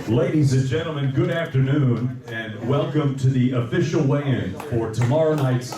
Ladies and gentlemen, good afternoon and welcome to the official weigh-in for tomorrow night's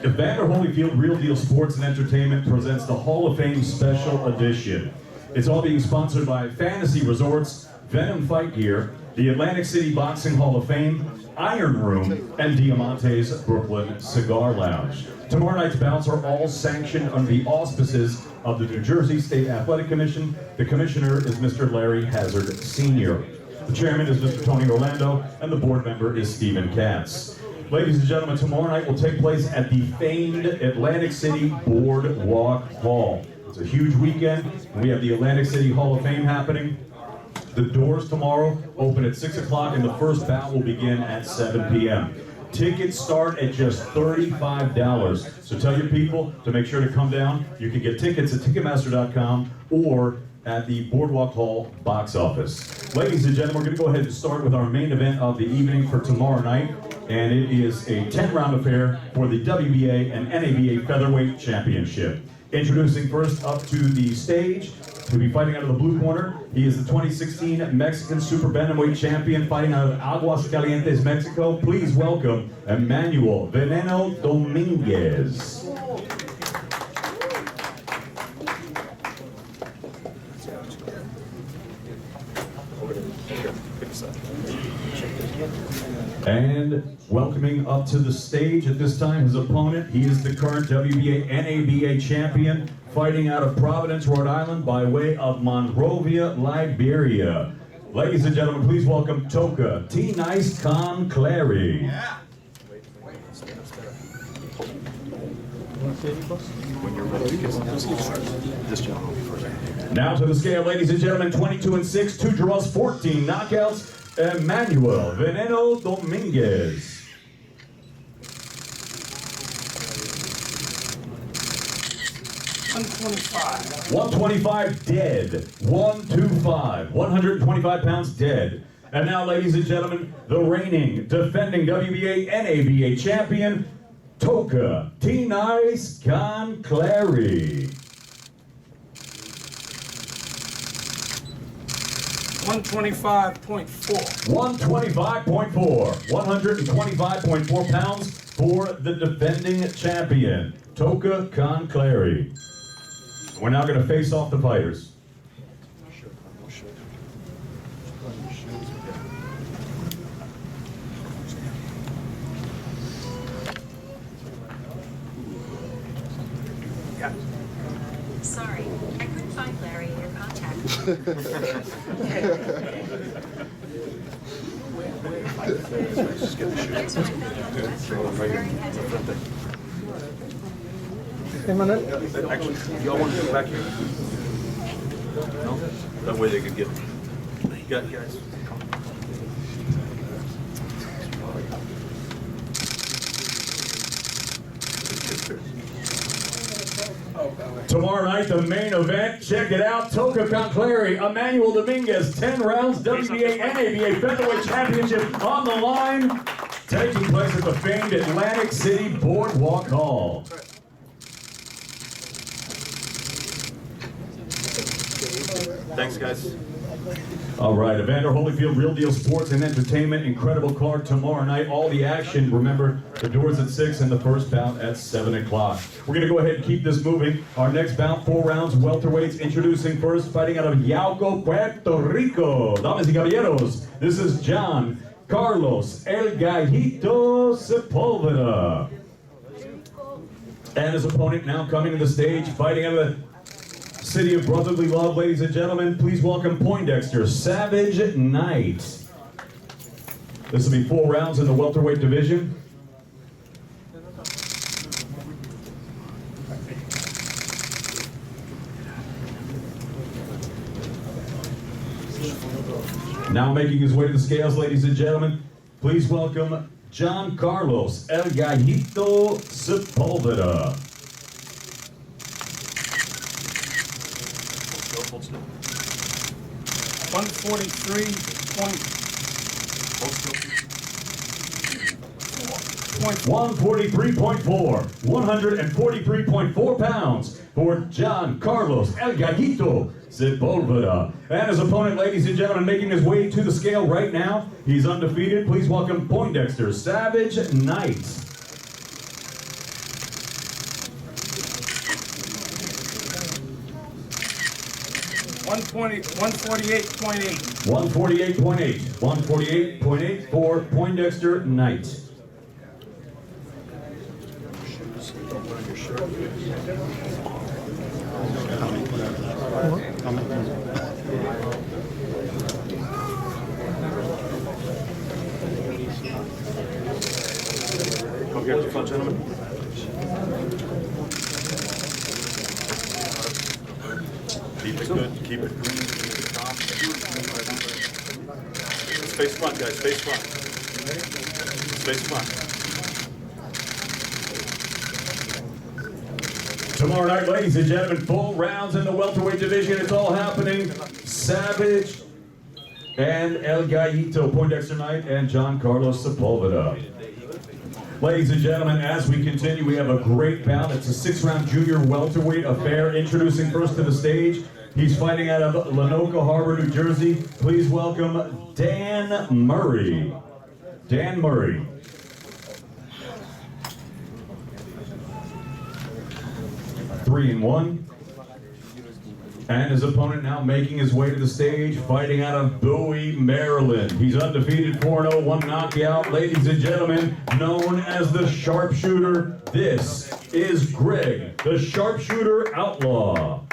Evander Holyfield Real Deal Sports and Entertainment presents the Hall of Fame Special Edition. It's all being sponsored by Fantasy Resorts, Venom Fight Gear, the Atlantic City Boxing Hall of Fame, Iron Room, and Diamante's Brooklyn Cigar Lounge. Tomorrow night's bouts are all sanctioned under the auspices of the New Jersey State Athletic Commission. The commissioner is Mr. Larry Hazard Sr. The chairman is Mr. Tony Orlando, and the board member is Stephen Katz. Ladies and gentlemen, tomorrow night will take place at the famed Atlantic City Boardwalk Hall. It's a huge weekend, and we have the Atlantic City Hall of Fame happening. The doors tomorrow open at 6 o'clock, and the first bout will begin at 7 p.m. Tickets start at just $35. So tell your people to make sure to come down. You can get tickets at Ticketmaster.com or at the Boardwalk Hall box office. Ladies and gentlemen, we're going to go ahead and start with our main event of the evening for tomorrow night. And it is a 10-round affair for the WBA and NABA Featherweight Championship. Introducing first up to the stage, to be fighting out of the blue corner, he is the 2016 Mexican Super Bantamweight Champion, fighting out of Aguascalientes, Mexico. Please welcome Emmanuel Veneno Dominguez. And welcoming up to the stage at this time his opponent, he is the current WBA NABA champion, fighting out of Providence, Rhode Island by way of Monrovia, Liberia. Ladies and gentlemen, please welcome Toka T-Nice Khan Clary. Yeah. Now to the scale, ladies and gentlemen, 22-6, 2 draws, 14 knockouts. Emmanuel Veneno Dominguez. $125 dead. 125. 125 pounds dead. And now, ladies and gentlemen, the reigning, defending WBA NABA champion, Toka T-Nice Khan Clary. 125.4. 125.4. 125.4 pounds for the defending champion, Toka Khan Clary. We're now going to face off the fighters. Sorry, I couldn't find Larry in your contact. Hey, Manuel. Actually, y'all want to come back here? No? That way they could get... guys. Tomorrow night, the main event. Check it out. Toka Khan Clary, Emmanuel Dominguez, 10 rounds, WBA NABA Featherweight Championship on the line. Taking place at the famed Atlantic City Boardwalk Hall. Thanks, guys. All right, Evander Holyfield, Real Deal Sports and Entertainment, incredible card tomorrow night. All the action, remember, the doors at 6 and the first bout at 7 o'clock. We're going to go ahead and keep this moving. Our next bout, 4 rounds, welterweights. Introducing first, fighting out of Yauco, Puerto Rico. Damas y caballeros, this is John Carlos El Gallito Sepulveda. And his opponent now coming to the stage, fighting out of the City of Brotherly Love, ladies and gentlemen, please welcome Poindexter Savage Knight. This will be 4 rounds in the welterweight division. Now making his way to the scales, ladies and gentlemen, please welcome John Carlos El Gallito Sepulveda. 143.4. 143.4. 143.4 pounds for John Carlos El Gallito Sepulveda. And his opponent, ladies and gentlemen, making his way to the scale right now. He's undefeated. Please welcome Poindexter Savage Knight. 148.8. 148.8. 148.8 for Poindexter Knight. Come here at the front, gentlemen. Keep it good, keep it clean, keep it calm. Face front, guys, face front. Face front. Tomorrow night, ladies and gentlemen, full rounds in the welterweight division. It's all happening. Savage and El Gallito, Poindexter Knight, and John Carlos Sepulveda. Ladies and gentlemen, as we continue, we have a great bout. It's a 6-round junior welterweight affair. Introducing first to the stage, he's fighting out of Lanoka Harbor, New Jersey. Please welcome Dan Murray. Dan Murray. Three and one. And his opponent now making his way to the stage, fighting out of Bowie, Maryland. He's undefeated, 4-0, 1 knockout. Ladies and gentlemen, known as the Sharpshooter, this is Greg, the Sharpshooter Outlaw.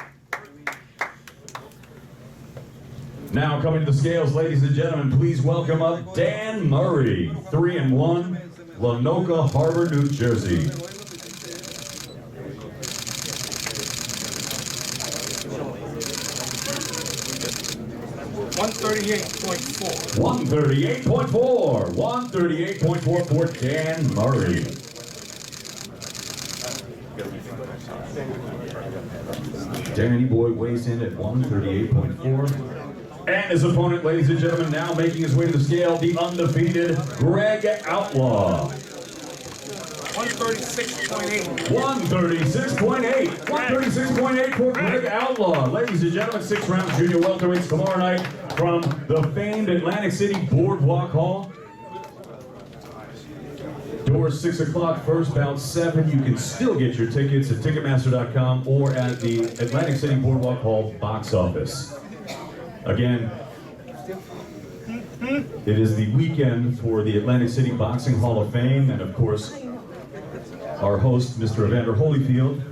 Now coming to the scales, ladies and gentlemen, please welcome up Dan Murray, 3 and 1, Lanoka Harbor, New Jersey. 138.4. 138.4. 138.4 for Dan Murray. Danny Boy weighs in at 138.4. And his opponent, ladies and gentlemen, now making his way to the scale, the undefeated Greg Outlaw. 136.8. 136.8. 136.8 for Greg Outlaw. Ladies and gentlemen, 6-round junior welterweights tomorrow night from the famed Atlantic City Boardwalk Hall. Doors 6 o'clock, first bout 7. You can still get your tickets at Ticketmaster.com or at the Atlantic City Boardwalk Hall box office. Again, it is the weekend for the Atlantic City Boxing Hall of Fame, and of course, our host, Mr. Evander Holyfield,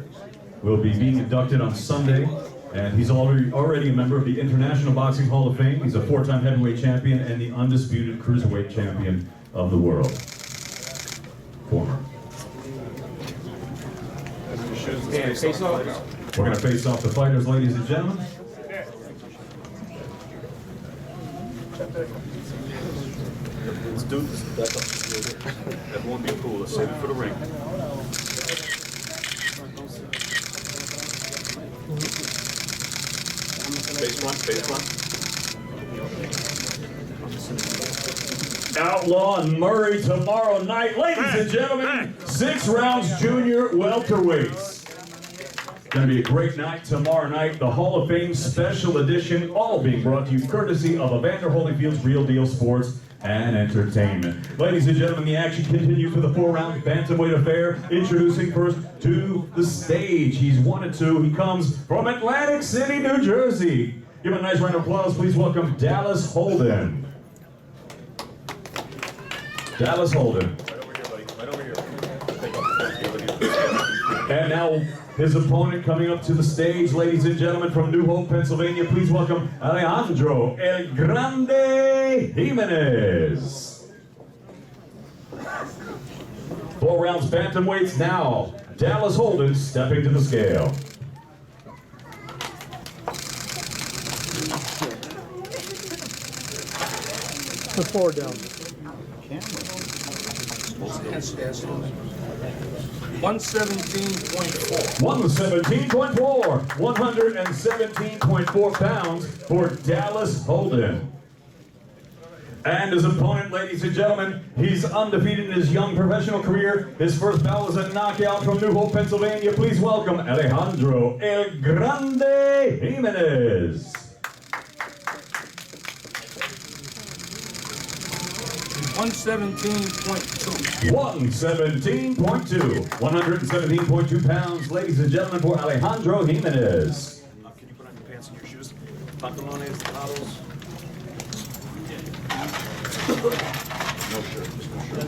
will be being inducted on Sunday, and he's already a member of the International Boxing Hall of Fame. He's a 4-time heavyweight champion and the undisputed cruiserweight champion of the world. Former. Yeah, face off. We're going to face off the fighters, ladies and gentlemen. Let's do this. Back up. Everyone be cool. Let's save it for the ring. Face front, face front. Outlaw and Murray tomorrow night. Ladies and gentlemen, 6 rounds junior welterweights. Going to be a great night tomorrow night. The Hall of Fame Special Edition, all being brought to you courtesy of Evander Holyfield's Real Deal Sports and Entertainment. Ladies and gentlemen, the action continues with a 4-round Bantamweight affair. Introducing first to the stage. He's 1-2. He comes from Atlantic City, New Jersey. Give him a nice round of applause. Please welcome Dallas Holden. Dallas Holden. Right over here, buddy. Right over here. And now his opponent coming up to the stage, ladies and gentlemen, from New Hope, Pennsylvania. Please welcome Alejandro El Grande Jimenez. 4 rounds bantamweights now. Dallas Holden stepping to the scale. Put 4 down. 117.4. 117.4. 117.4 pounds for Dallas Holden. And his opponent, ladies and gentlemen, he's undefeated in his young professional career. His first bout was a knockout from New Hope, Pennsylvania. Please welcome Alejandro El Grande Jimenez. 117.2. 117.2. 117.2 pounds, ladies and gentlemen, for Alejandro Jimenez. Can you put on your pants and your shoes? Pantalones, zapatos. No shirt, just no shirt.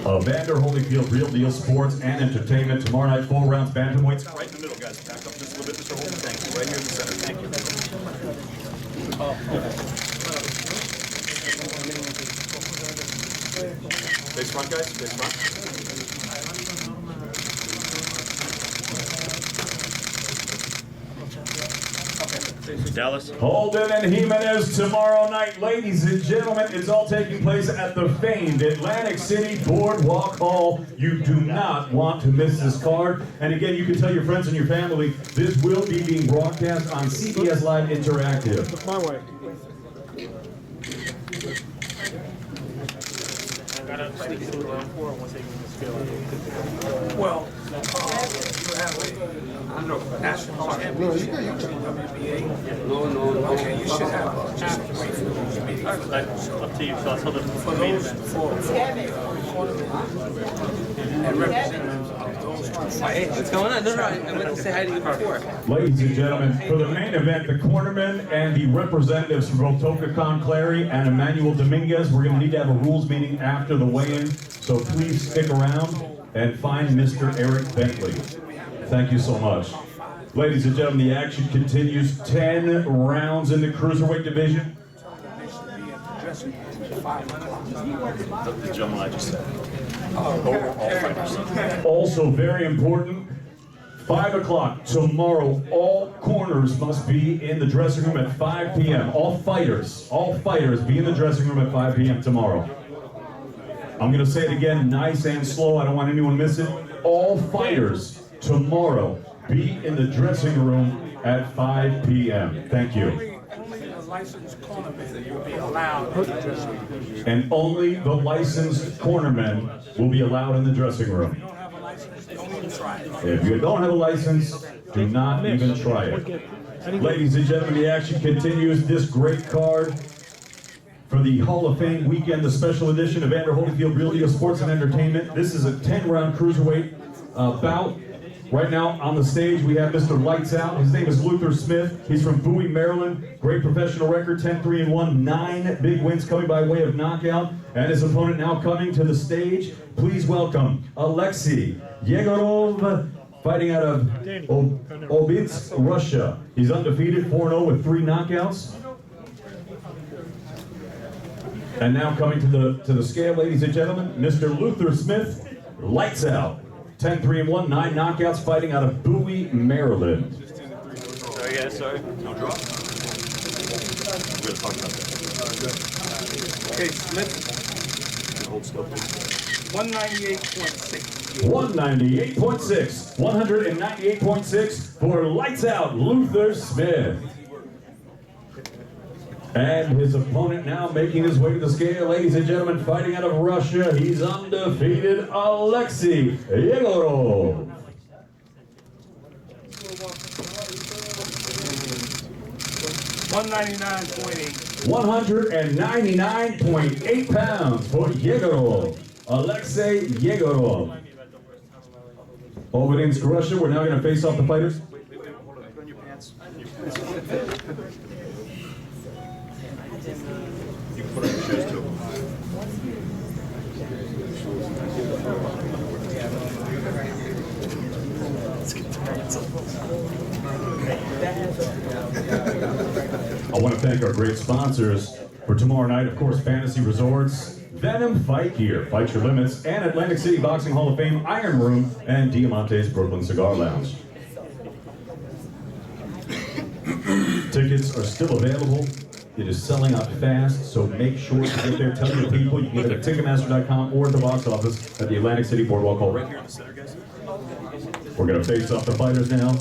Evander Holyfield, Real Deal Sports and Entertainment. Tomorrow night, 4 rounds, bantamweights. Right in the middle, guys. Back up just a little bit, Mr. Holden. Thank you. Right here in the center. Thank you. Face front, guys. Face front. Dallas. Holden and Jimenez tomorrow night. Ladies and gentlemen, it's all taking place at the famed Atlantic City Boardwalk Hall. You do not want to miss this card. And again, you can tell your friends and your family, this will be being broadcast on CBS Live Interactive. My way. Well, you have a national championship WBA. No. Okay, you should have just wait for those meetings. Up to you. So I'll tell them For those four and representatives of those two Hey, fights. what's going on? No, I went to say hi to you before. Ladies and gentlemen, for the main event, the cornermen and the representatives from both Toka Khan Clary and Emmanuel Dominguez, we're going to need to have a rules meeting after the weigh-in, so please stick around and find Mr. Eric Bentley. Thank you so much. Ladies and gentlemen, the action continues. 10 rounds in the Cruiserweight division. They should be in the dressing room at 5 o'clock. The gentleman I just said. Also very important, 5 o'clock tomorrow, all corners must be in the dressing room at 5 p.m. All fighters be in the dressing room at 5 p.m. tomorrow. I'm going to say it again, nice and slow. I don't want anyone to miss it. All fighters tomorrow be in the dressing room at 5 p.m. Thank you. Only a licensed cornerman will be allowed in the dressing room. And only the licensed cornermen will be allowed in the dressing room. If you don't have a license, don't even try it. If you don't have a license, do not even try it. Ladies and gentlemen, the action continues. This great card for the Hall of Fame weekend, the special edition of Evander Holyfield Real Deal Sports and Entertainment. This is a 10-round cruiserweight bout. Right now on the stage, we have Mr. Lights Out. His name is Luther Smith. He's from Bowie, Maryland. Great professional record, 10-3-1, 9 big wins coming by way of knockout. And his opponent now coming to the stage. Please welcome Alexei Yegorov, fighting out of Obitsk, Russia. He's undefeated, 4-0 with 3 knockouts. And now coming to the scale, ladies and gentlemen, Mr. Luther Smith, Lights Out. 10-3-1, 9 knockouts, fighting out of Bowie, Maryland. Sorry, guys. Sorry. No draw? We're going to talk about that. Okay, Smith, Hold still, please. 198.6. 198.6. 198.6 for Lights Out, Luther Smith. And his opponent now making his way to the scale, ladies and gentlemen, fighting out of Russia. He's undefeated, Alexei Yegorov. 199.8. 199.8 pounds for Yegorov, Alexei Yegorov. Obinsk, Russia. We're now going to face off the fighters. Wait, hold on. Put on your pants. You can put on your shoes too. I want to thank our great sponsors for tomorrow night, of course, Fantasy Resorts, Venom Fight Gear, Fight Your Limits, and Atlantic City Boxing Hall of Fame, Iron Room, and Diamante's Brooklyn Cigar Lounge. Tickets are still available. It is selling out fast, so make sure to get there. Tell your people. You can get it at Ticketmaster.com or at the box office at the Atlantic City Boardwalk Hal. Right here in the center, guys. We're going to face off the fighters now.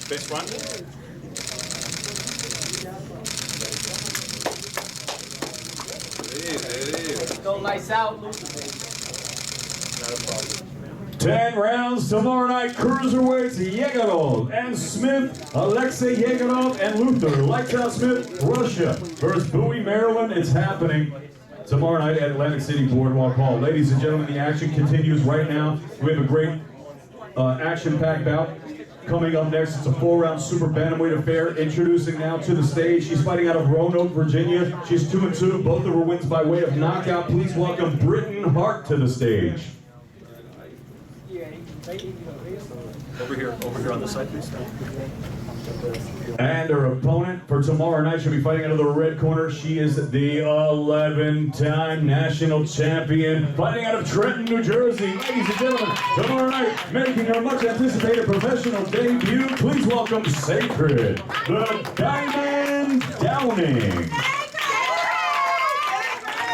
Face front. Go lights out, Luther. 10 rounds tomorrow night. Cruiserweights, Yegorov and Smith, Alexei Yegorov and Luther. Lights out Smith, Russia versus Bowie, Maryland. It's happening tomorrow night at Atlantic City Boardwalk Hal. Ladies and gentlemen, the action continues right now. We have a great action-packed bout. Coming up next, it's a 4-round super bantamweight affair. Introducing now to the stage, she's fighting out of Roanoke, Virginia. She's 2-2. Both of her wins by way of knockout. Please welcome Britton Hart to the stage. Over here on this side, please. And her opponent for tomorrow night, she'll be fighting out of the red corner. She is the 11-time national champion, fighting out of Trenton, New Jersey. Ladies and gentlemen, tomorrow night, making her much anticipated professional debut, please welcome Sacred, the Diamond Downing.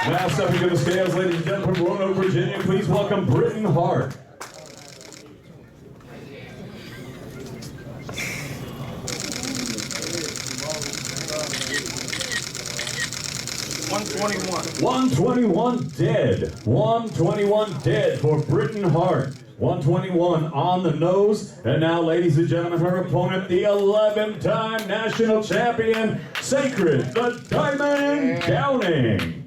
Now stepping to the scales, ladies and gentlemen, from Roanoke, Virginia, please welcome Britton Hart. 121 dead. 121 dead for Britton Hart. 121 on the nose. And now, ladies and gentlemen, her opponent, the 11-time national champion, Sacred, the Diamond Downing.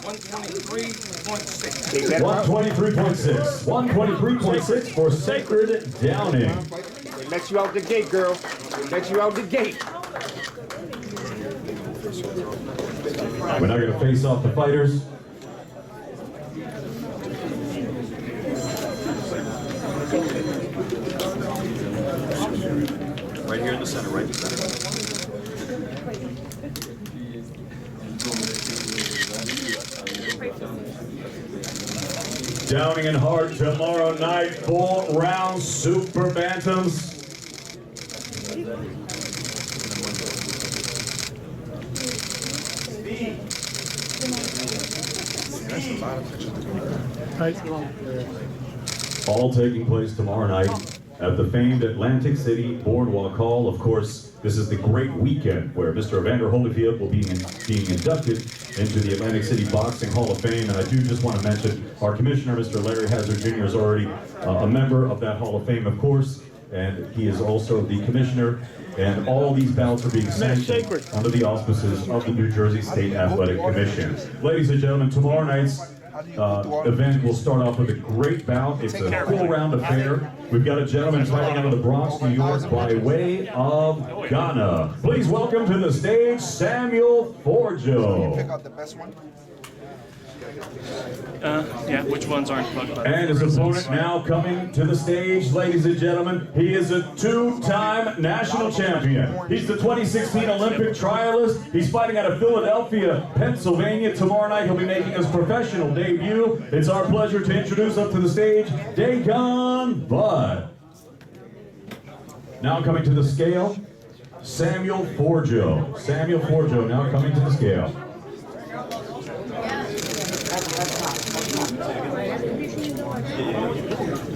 123.6. 123.6. 123.6 for Sacred Downing. They let you out the gate, girl. They let you out the gate. We're now going to face off the fighters. Right here in the center, right in the center. Downing and Hart tomorrow night, 4-round super bantams. All taking place tomorrow night at the famed Atlantic City Boardwalk Hal. Of course, this is the great weekend where Mr. Evander Holyfield will be being inducted into the Atlantic City Boxing Hall of Fame. And I do just want to mention our commissioner, Mr. Larry Hazard Jr., is already a member of that Hall of Fame, of course, and he is also the commissioner. And all these bouts are being sanctioned under the auspices of the New Jersey State Athletic Commission. Ladies and gentlemen, tomorrow night's event will start off with a great bout. It's a 4-round affair. We've got a gentleman fighting out of the Bronx, New York, by way of Ghana. Please welcome to the stage Samuel Forjo. Pick out the best one. Yeah, which ones aren't plugged? And his opponent now coming to the stage, ladies and gentlemen. He is a 2-time national champion. He's the 2016 Olympic trialist. He's fighting out of Philadelphia, Pennsylvania. Tomorrow night he'll be making his professional debut. It's our pleasure to introduce up to the stage, Dagon Bud. Now coming to the scale, Samuel Forjo. Samuel Forjo now coming to the scale.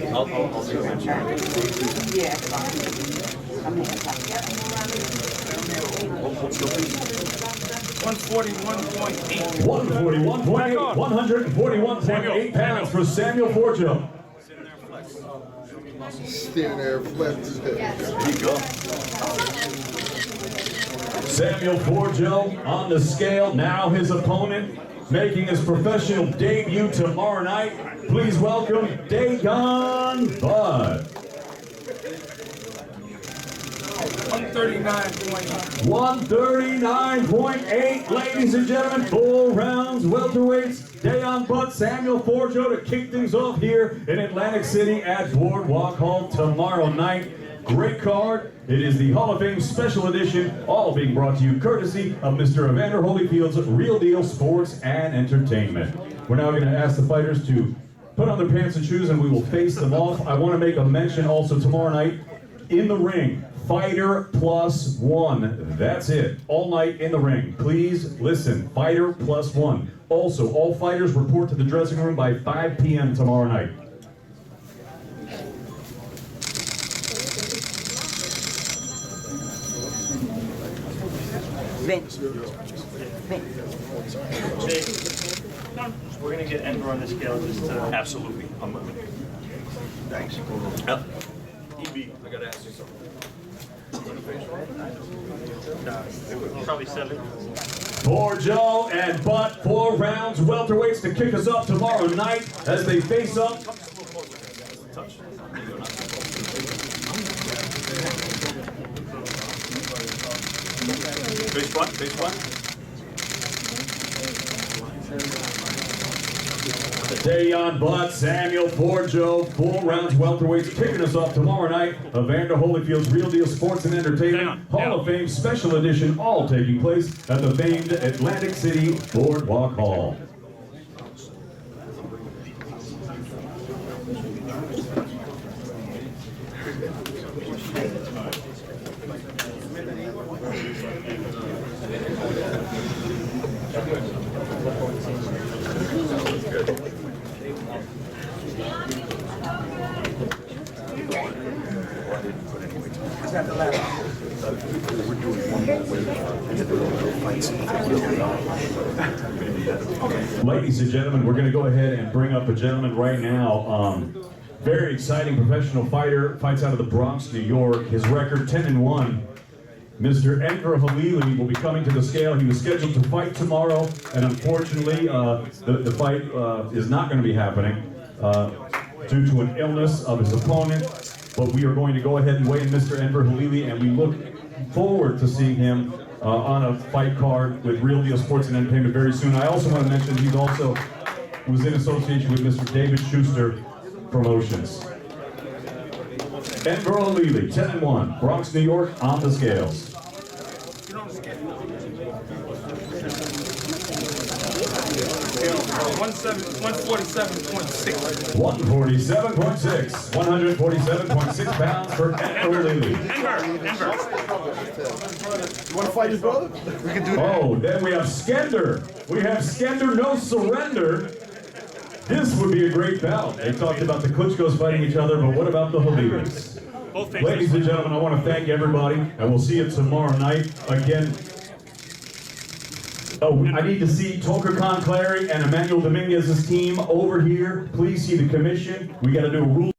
I'll do the answer. 141.8. 141.8, 141.8 pounds for Samuel Forjo. Stand there, flex. There you go. Samuel Forjo on the scale. Now his opponent making his professional debut tomorrow night. Please welcome Dagon Bud. 139.8. 139.8, ladies and gentlemen, 4 rounds, welterweights, Dagon Bud, Samuel Forjo to kick things off here in Atlantic City at Boardwalk Hal tomorrow night. Great card. It is the Hall of Fame Special Edition, all being brought to you courtesy of Mr. Evander Holyfield's Real Deal Sports and Entertainment. We're now going to ask the fighters to put on their pants and shoes, and we will face them off. I want to make a mention also tomorrow night in the ring. Fighter plus one. That's it. All night in the ring. Please listen. Fighter plus one. Also, all fighters report to the dressing room by 5 p.m. tomorrow night. We're gonna get Enver on the scale just to. Absolutely. Thanks. Yep. EB, I gotta ask you something. Probably 7. For Joe and Butt, 4 rounds welterweights to kick us off tomorrow night as they face up. Touch. Base one, base one. Dayon Butt, Samuel Forjo, 4 rounds welterweights kicking us off tomorrow night. Evander Holyfield's Real Deal Sports and Entertainment Hall of Fame Special Edition, all taking place at the famed Atlantic City Boardwalk Hall. Ladies and gentlemen, we're going to go ahead and bring up a gentleman right now. Very exciting professional fighter, fights out of the Bronx, New York. His record 10-1. Mr. Enver Halili will be coming to the scale. He was scheduled to fight tomorrow, and unfortunately, the fight is not going to be happening due to an illness of his opponent. But we are going to go ahead and weigh in Mr. Enver Halili, and we look forward to seeing him on a fight card with Real Deal Sports and Entertainment very soon. I also want to mention he was in association with Mr. David Schuster Promotions. Enver Halili, 10-1, Bronx, New York, on the scales. 147.6. 147.6, 147.6 pounds for Enver Halili. Enver. You want to fight his brother? We can do that. Oh, then we have Skender. We have Skender, no surrender. This would be a great bout. They talked about the Klitschko's fighting each other, but what about the Halilis? Both faces. Ladies and gentlemen, I want to thank everybody, and we'll see you tomorrow night. Again, I need to see Toker Conclary and Emmanuel Dominguez's team over here. Please see the commission. We got to do a rule.